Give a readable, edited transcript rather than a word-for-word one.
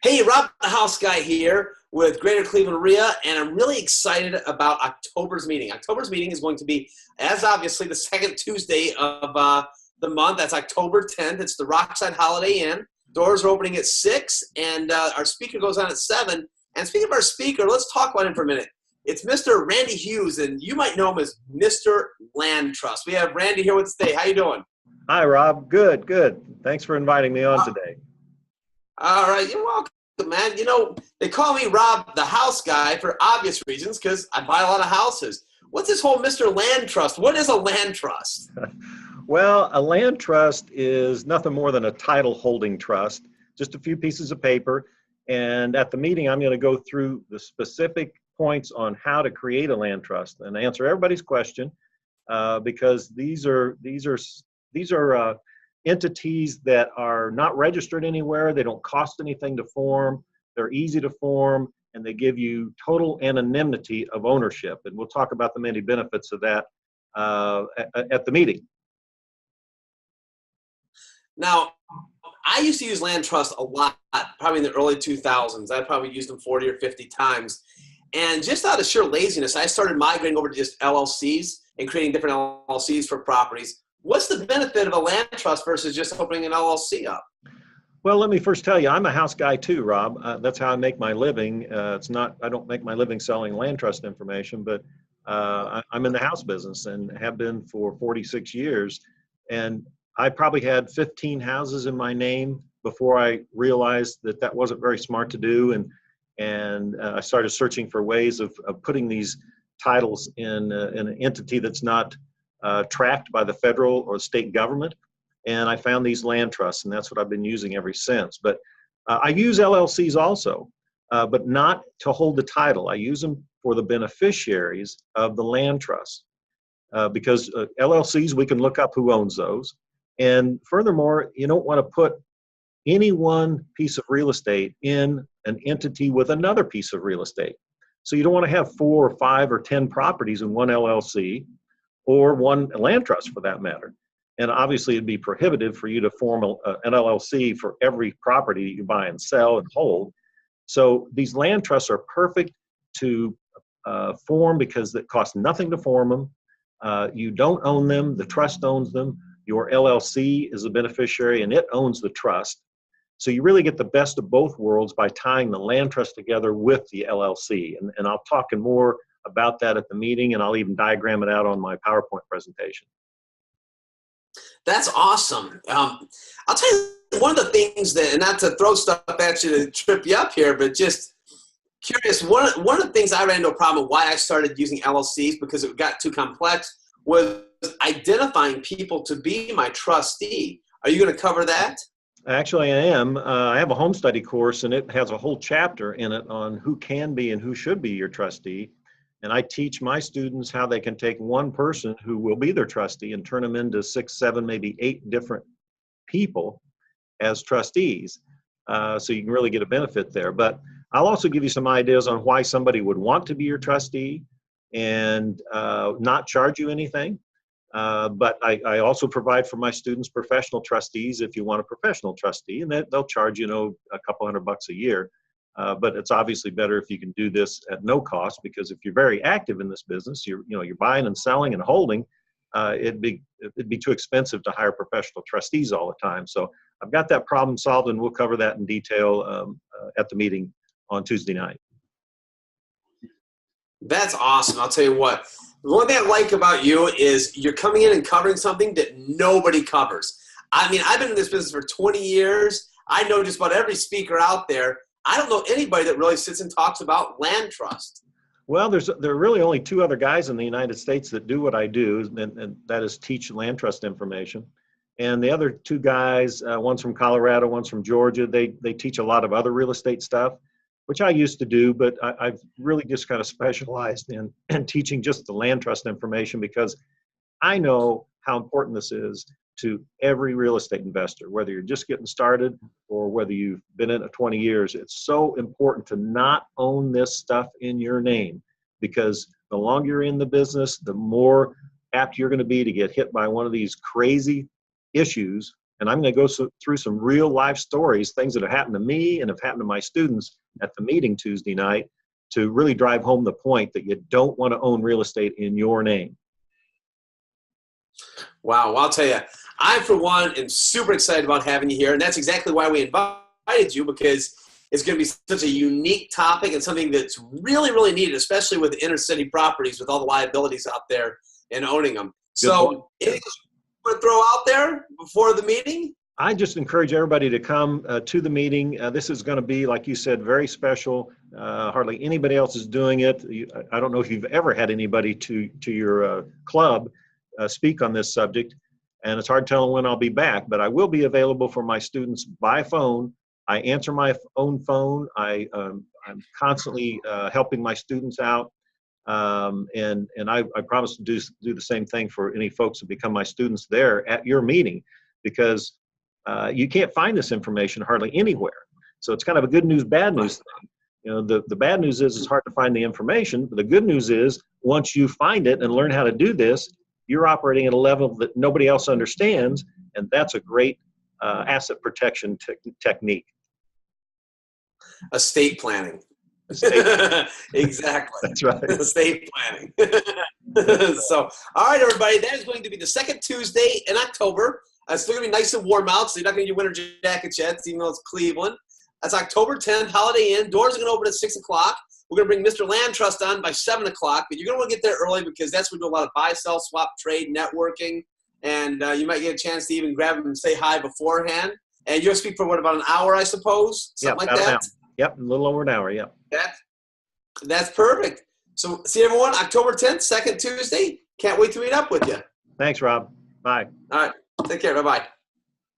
Hey, Rob the House Guy here with Greater Cleveland R.E.I.A, and I'm really excited about October's meeting. October's meeting is going to be, as obviously, the second Tuesday of the month. That's October 10th. It's the Rockside Holiday Inn. Doors are opening at 6, and our speaker goes on at 7. And speaking of our speaker, let's talk about him for a minute. It's Mr. Randy Hughes, and you might know him as Mr. Land Trust. We have Randy here with us today. How you doing? Hi, Rob. Good, good. Thanks for inviting me on today. All right, you're welcome, man. You know, they call me Rob the House Guy for obvious reasons because I buy a lot of houses. What's this whole Mr. Land Trust? What is a land trust? Well, a land trust is nothing more than a title holding trust, just a few pieces of paper. And at the meeting, I'm going to go through the specific points on how to create a land trust and answer everybody's question because these are entities that are not registered anywhere. They don't cost anything to form. They're easy to form, and they give you total anonymity of ownership. And we'll talk about the many benefits of that at the meeting. Now, I used to use land trust a lot, probably in the early 2000s. I probably used them 40 or 50 times. And just out of sheer laziness, I started migrating over to just LLCs and creating different LLCs for properties. What's the benefit of a land trust versus just opening an LLC up? Well, let me first tell you, I'm a house guy too, Rob. That's how I make my living. I don't make my living selling land trust information, but I'm in the house business and have been for 46 years. And I probably had 15 houses in my name before I realized that that wasn't very smart to do. And I started searching for ways of putting these titles in an entity that's not tracked by the federal or state government. And I found these land trusts, and that's what I've been using ever since. But I use LLCs also, but not to hold the title. I use them for the beneficiaries of the land trust because LLCs, we can look up who owns those. And furthermore, you don't want to put any one piece of real estate in an entity with another piece of real estate. So you don't want to have 4 or 5 or 10 properties in one LLC or one land trust for that matter. And obviously it'd be prohibitive for you to form an LLC for every property you buy and sell and hold. So these land trusts are perfect to form because it costs nothing to form them. You don't own them, the trust owns them. Your LLC is a beneficiary and it owns the trust. So you really get the best of both worlds by tying the land trust together with the LLC. And I'll talk more about that at the meeting, and I'll even diagram it out on my PowerPoint presentation. That's awesome. I'll tell you one of the things that, and not to throw stuff at you to trip you up here, but just curious, one of the things I ran into a problem with why I started using LLCs because it got too complex was identifying people to be my trustee. Are you going to cover that? Actually, I am. I have a home study course, and it has a whole chapter in it on who can be and who should be your trustee. And I teach my students how they can take one person who will be their trustee and turn them into 6, 7, maybe 8 different people as trustees. So you can really get a benefit there. But I'll also give you some ideas on why somebody would want to be your trustee and not charge you anything. But I also provide for my students professional trustees if you want a professional trustee, and they'll charge, a couple $100 a year. But it's obviously better if you can do this at no cost, because if you're very active in this business, you're buying and selling and holding, it'd be too expensive to hire professional trustees all the time. So I've got that problem solved, and we'll cover that in detail at the meeting on Tuesday night. That's awesome. I'll tell you what. The one thing I like about you is you're coming in and covering something that nobody covers. I mean, I've been in this business for 20 years. I know just about every speaker out there. I don't know anybody that really sits and talks about land trust. Well, there are really only 2 other guys in the United States that do what I do, and that is teach land trust information. And the other 2 guys, one's from Colorado, one's from Georgia, they teach a lot of other real estate stuff, which I used to do, but I've really just kind of specialized in teaching just the land trust information because I know how important this is to every real estate investor, whether you're just getting started or whether you've been in it 20 years. It's so important to not own this stuff in your name, because the longer you're in the business, the more apt you're going to be to get hit by one of these crazy issues And I'm going to go through some real life stories, things that have happened to me and have happened to my students at the meeting Tuesday night, to really drive home the point that you don't want to own real estate in your name. Wow, well, I'll tell you, I, for one, am super excited about having you here, and that's exactly why we invited you, because it's going to be such a unique topic and something that's really, really needed, especially with inner city properties, with all the liabilities out there and owning them. So, anything else you want to throw out there before the meeting? I just encourage everybody to come to the meeting. This is going to be, like you said, very special. Hardly anybody else is doing it. I don't know if you've ever had anybody to your club speak on this subject, and it's hard telling when I'll be back, but I will be available for my students by phone. I answer my own phone. I'm constantly helping my students out, and I promise to do the same thing for any folks that become my students there at your meeting, because you can't find this information hardly anywhere. So it's kind of a good news, bad news thing. You know, the bad news is it's hard to find the information, but the good news is once you find it and learn how to do this, you're operating at a level that nobody else understands, and that's a great asset protection technique. Estate planning. Exactly. That's right. Estate planning. So, all right, everybody, that is going to be the second Tuesday in October. It's still going to be nice and warm out, so you're not going to get your winter jackets yet, even though it's Cleveland. That's October 10th, Holiday Inn. Doors are going to open at 6 o'clock. We're going to bring Mr. Land Trust on by 7 o'clock, but you're going to want to get there early, because that's when we do a lot of buy, sell, swap, trade, networking, and you might get a chance to even grab them and say hi beforehand. And you'll speak for, what, about an hour, I suppose? Something like that? Yep, a little over an hour, yep. That's perfect. So see everyone October 10th, second Tuesday. Can't wait to meet up with you. Thanks, Rob. Bye. All right. Take care. Bye-bye.